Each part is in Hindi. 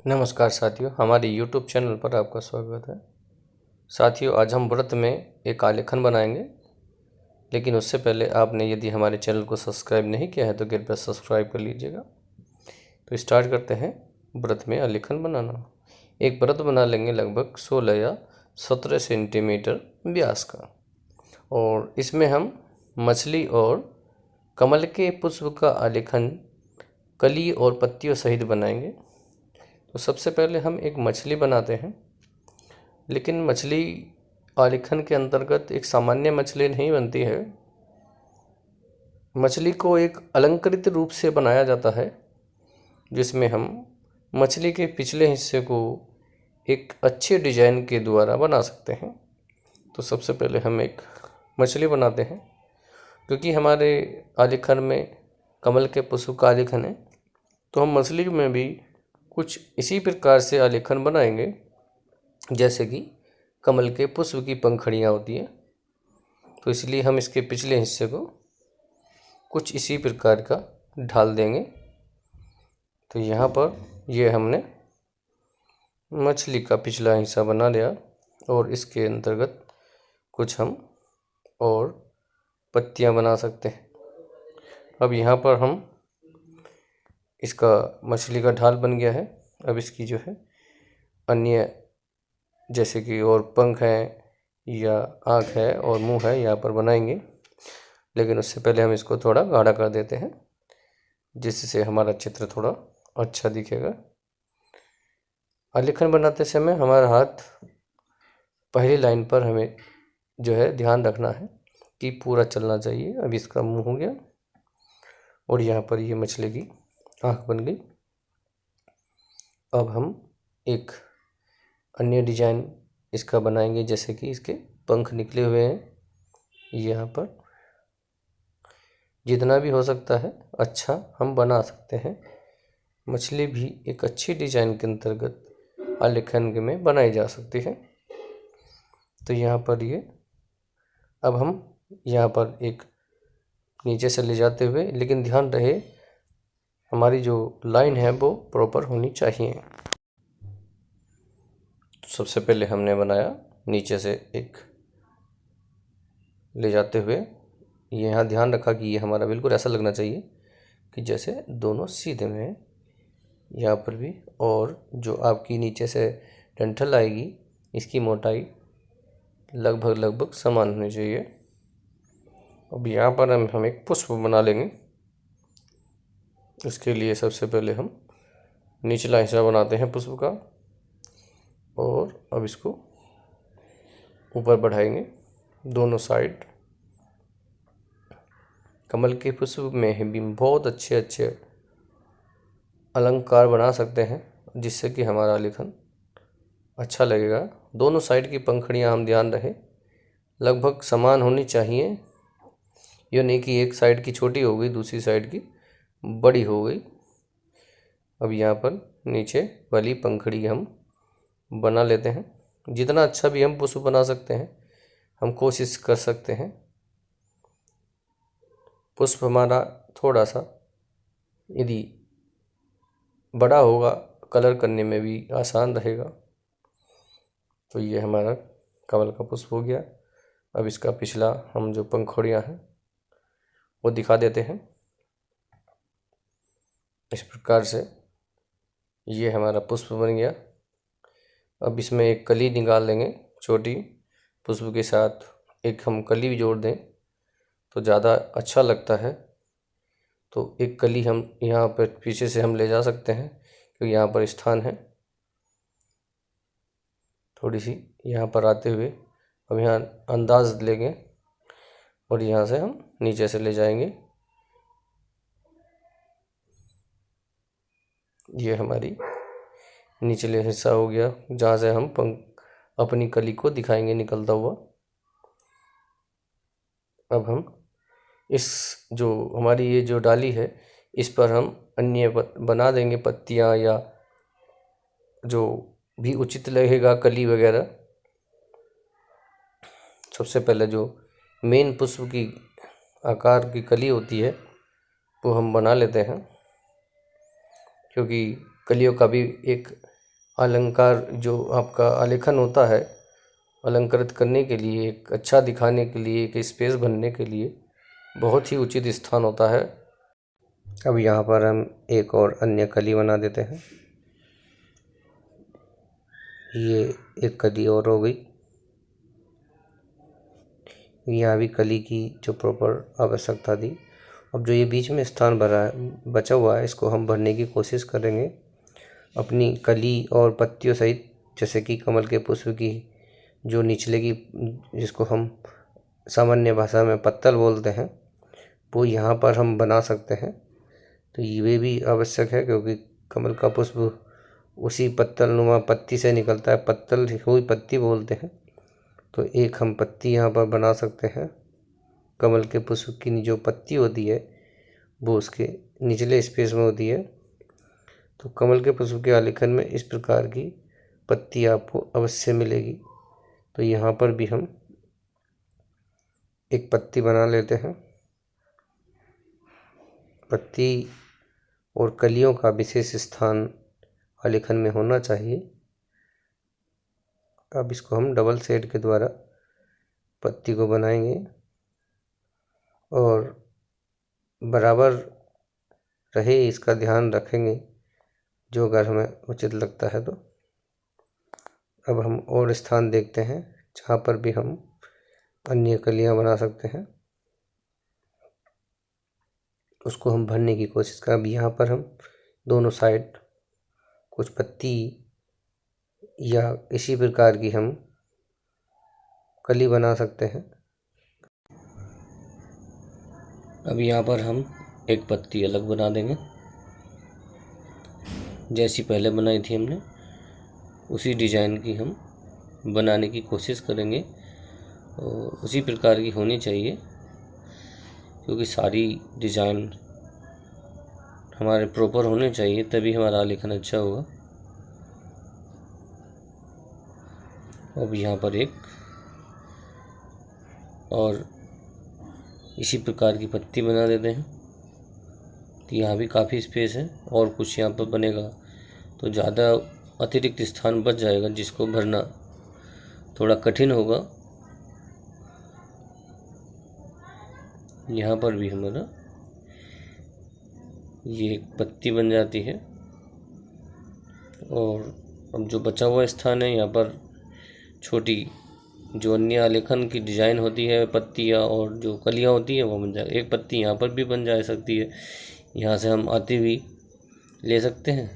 नमस्कार साथियों, हमारे YouTube चैनल पर आपका स्वागत है। साथियों, आज हम व्रत में एक आलेखन बनाएंगे, लेकिन उससे पहले आपने यदि हमारे चैनल को सब्सक्राइब नहीं किया है तो कृपया सब्सक्राइब कर लीजिएगा। तो स्टार्ट करते हैं व्रत में आलेखन बनाना। एक व्रत बना लेंगे लगभग 16 या 17 सेंटीमीटर व्यास का, और इसमें हम मछली और कमल के पुष्प का आलेखन कली और पत्तियों सहित बनाएंगे। तो सबसे पहले हम एक मछली बनाते हैं, लेकिन मछली आलेखन के अंतर्गत एक सामान्य मछली नहीं बनती है। मछली को एक अलंकृत रूप से बनाया जाता है, जिसमें हम मछली के पिछले हिस्से को एक अच्छे डिजाइन के द्वारा बना सकते हैं। तो सबसे पहले हम एक मछली बनाते हैं, क्योंकि हमारे आलेखन में कमल के पुष्प का आलेखन है, तो हम मछली में भी कुछ इसी प्रकार से आलेखन बनाएंगे जैसे कि कमल के पुष्प की पंखुड़ियाँ होती हैं। तो इसलिए हम इसके पिछले हिस्से को कुछ इसी प्रकार का ढाल देंगे। तो यहाँ पर ये हमने मछली का पिछला हिस्सा बना लिया, और इसके अंतर्गत कुछ हम और पत्तियाँ बना सकते हैं। अब यहाँ पर हम इसका मछली का ढाल बन गया है। अब इसकी जो है अन्य जैसे कि और पंख हैं या आँख है और मुंह है यहाँ पर बनाएंगे, लेकिन उससे पहले हम इसको थोड़ा गाढ़ा कर देते हैं, जिससे हमारा चित्र थोड़ा अच्छा दिखेगा। आलेखन बनाते समय हमारा हाथ पहली लाइन पर हमें जो है ध्यान रखना है कि पूरा चलना चाहिए। अब इसका मुंह हो गया, और यहाँ पर ये मछली की आँख बन गई। अब हम एक अन्य डिजाइन इसका बनाएंगे, जैसे कि इसके पंख निकले हुए हैं। यहाँ पर जितना भी हो सकता है अच्छा हम बना सकते हैं। मछली भी एक अच्छी डिजाइन के अंतर्गत आलेखन में बनाई जा सकती है। तो यहाँ पर ये अब हम यहाँ पर एक नीचे से ले जाते हुए, लेकिन ध्यान रहे हमारी जो लाइन है वो प्रॉपर होनी चाहिए। तो सबसे पहले हमने बनाया नीचे से एक ले जाते हुए, यहाँ ध्यान रखा कि ये हमारा बिल्कुल ऐसा लगना चाहिए कि जैसे दोनों सीधे में हैं। यहाँ पर भी, और जो आपकी नीचे से डंठल आएगी इसकी मोटाई लगभग समान होनी चाहिए। अब यहाँ पर हम एक पुष्प बना लेंगे। इसके लिए सबसे पहले हम निचला हिस्सा बनाते हैं पुष्प का, और अब इसको ऊपर बढ़ाएंगे दोनों साइड। कमल के पुष्प में भी बहुत अच्छे अलंकार बना सकते हैं, जिससे कि हमारा आलेखन अच्छा लगेगा। दोनों साइड की पंखुड़ियाँ हम ध्यान रहे लगभग समान होनी चाहिए। यह नहीं कि एक साइड की छोटी हो गई दूसरी साइड की बड़ी हो गई। अब यहाँ पर नीचे वाली पंखुड़ी हम बना लेते हैं। जितना अच्छा भी हम पुष्प बना सकते हैं, हम कोशिश कर सकते हैं पुष्प हमारा थोड़ा सा यदि बड़ा होगा कलर करने में भी आसान रहेगा। तो ये हमारा कमल का पुष्प हो गया। अब इसका पिछला हम जो पंखुड़ियाँ हैं वो दिखा देते हैं। इस प्रकार से ये हमारा पुष्प बन गया। अब इसमें एक कली निकाल लेंगे छोटी, पुष्प के साथ एक हम कली भी जोड़ दें तो ज़्यादा अच्छा लगता है। तो एक कली हम यहाँ पर पीछे से हम ले जा सकते हैं, क्योंकि यहाँ पर स्थान है। थोड़ी सी यहाँ पर आते हुए अब यहाँ अंदाज लेंगे, और यहाँ से हम नीचे से ले जाएंगे। ये हमारी निचले हिस्सा हो गया, जहाँ से हम अपनी कली को दिखाएंगे निकलता हुआ। अब हम इस जो हमारी ये जो डाली है इस पर हम अन्य बना देंगे पत्तियाँ, या जो भी उचित लगेगा कली वगैरह। सबसे पहले जो मेन पुष्प की आकार की कली होती है वो हम बना लेते हैं, क्योंकि कलियों का भी एक अलंकार जो आपका आलेखन होता है, अलंकृत करने के लिए, एक अच्छा दिखाने के लिए, एक स्पेस बनने के लिए बहुत ही उचित स्थान होता है। अब यहाँ पर हम एक और अन्य कली बना देते हैं। ये एक कली और हो गई। यहाँ भी कली की जो प्रॉपर आवश्यकता थी। अब जो ये बीच में स्थान भरा है, बचा हुआ है, इसको हम भरने की कोशिश करेंगे अपनी कली और पत्तियों सहित, जैसे कि कमल के पुष्प की जो निचले की, जिसको हम सामान्य भाषा में पत्तल बोलते हैं, वो यहाँ पर हम बना सकते हैं। तो ये भी आवश्यक है, क्योंकि कमल का पुष्प उसी पत्तल नुमा पत्ती से निकलता है, पत्तल हुई पत्ती बोलते हैं। तो एक हम पत्ती यहाँ पर बना सकते हैं। कमल के पुष्प की जो पत्ती होती है वो उसके निचले स्पेस में होती है। तो कमल के पुष्प के आलेखन में इस प्रकार की पत्ती आपको अवश्य मिलेगी। तो यहाँ पर भी हम एक पत्ती बना लेते हैं। पत्ती और कलियों का विशेष स्थान आलेखन में होना चाहिए। अब इसको हम डबल शेड के द्वारा पत्ती को बनाएंगे और बराबर रहे इसका ध्यान रखेंगे, जो अगर हमें उचित लगता है तो। अब हम और स्थान देखते हैं जहाँ पर भी हम अन्य कलियाँ बना सकते हैं, उसको हम भरने की कोशिश करें। अब यहाँ पर हम दोनों साइड कुछ पत्ती या इसी प्रकार की हम कली बना सकते हैं। अब यहाँ पर हम एक पत्ती अलग बना देंगे, जैसी पहले बनाई थी हमने उसी डिजाइन की हम बनाने की कोशिश करेंगे और उसी प्रकार की होनी चाहिए, क्योंकि सारी डिजाइन हमारे प्रॉपर होने चाहिए, तभी हमारा आलेखन अच्छा होगा। अब यहाँ पर एक और इसी प्रकार की पत्ती बना देते हैं। तो यहाँ भी काफ़ी स्पेस है और कुछ यहाँ पर बनेगा तो ज़्यादा अतिरिक्त स्थान बच जाएगा, जिसको भरना थोड़ा कठिन होगा। यहाँ पर भी हमारा ये एक पत्ती बन जाती है और अब जो बचा हुआ स्थान है, यहाँ पर छोटी जो अन्य आलेखन की डिजाइन होती है, पत्तियाँ और जो कलियाँ होती है वो बन जाए। एक पत्ती यहाँ पर भी बन जा सकती है, यहाँ से हम आती हुई ले सकते हैं।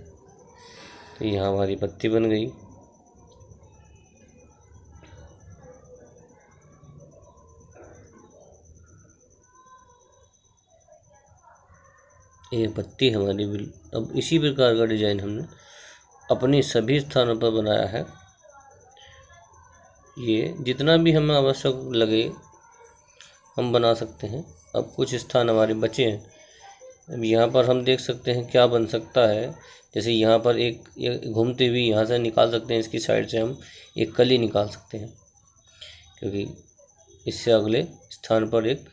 तो यहाँ हमारी पत्ती बन गई। ये पत्ती हमारी बिल। अब इसी प्रकार का डिजाइन हमने अपने सभी स्थानों पर बनाया है। ये जितना भी हमें आवश्यक लगे हम बना सकते हैं। अब कुछ स्थान हमारे बचे हैं। अब यहाँ पर हम देख सकते हैं क्या बन सकता है। जैसे यहाँ पर एक घूमते हुए यहाँ से निकाल सकते हैं, इसकी साइड से हम एक कली निकाल सकते हैं, क्योंकि इससे अगले स्थान पर एक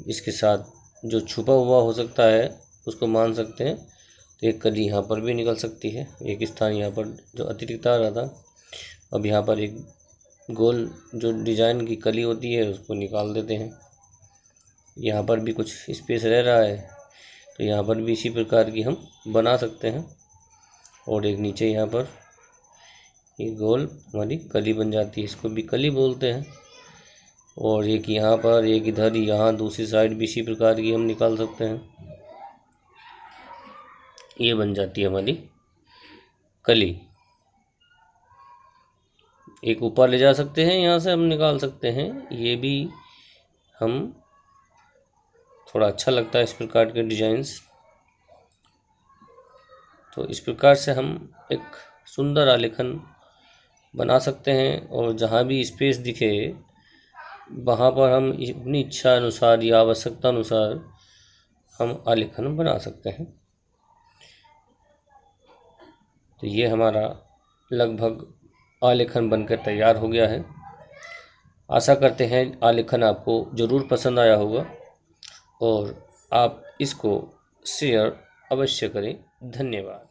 इसके साथ जो छुपा हुआ हो सकता है उसको मान सकते हैं। तो एक कली यहाँ पर भी निकल सकती है, एक स्थान यहाँ पर जो अतिरिक्त आ रहा था। अब यहाँ पर एक गोल जो डिजाइन की कली होती है उसको निकाल देते हैं। यहाँ पर भी कुछ स्पेस रह रहा है, तो यहाँ पर भी इसी प्रकार की हम बना सकते हैं। और एक नीचे यहाँ पर ये गोल हमारी कली बन जाती है, इसको भी कली बोलते हैं। और एक यहाँ पर, एक इधर, यहाँ दूसरी साइड भी इसी प्रकार की हम निकाल सकते हैं। ये बन जाती है हमारी कली। एक ऊपर ले जा सकते हैं, यहाँ से हम निकाल सकते हैं। ये भी हम थोड़ा अच्छा लगता है इस प्रकार के डिजाइन्स। तो इस प्रकार से हम एक सुंदर आलेखन बना सकते हैं और जहाँ भी स्पेस दिखे वहाँ पर हम अपनी इच्छा अनुसार या आवश्यकता अनुसार हम आलेखन बना सकते हैं। तो ये हमारा लगभग आलेखन बनकर तैयार हो गया है। आशा करते हैं आलेखन आपको ज़रूर पसंद आया होगा और आप इसको शेयर अवश्य करें। धन्यवाद।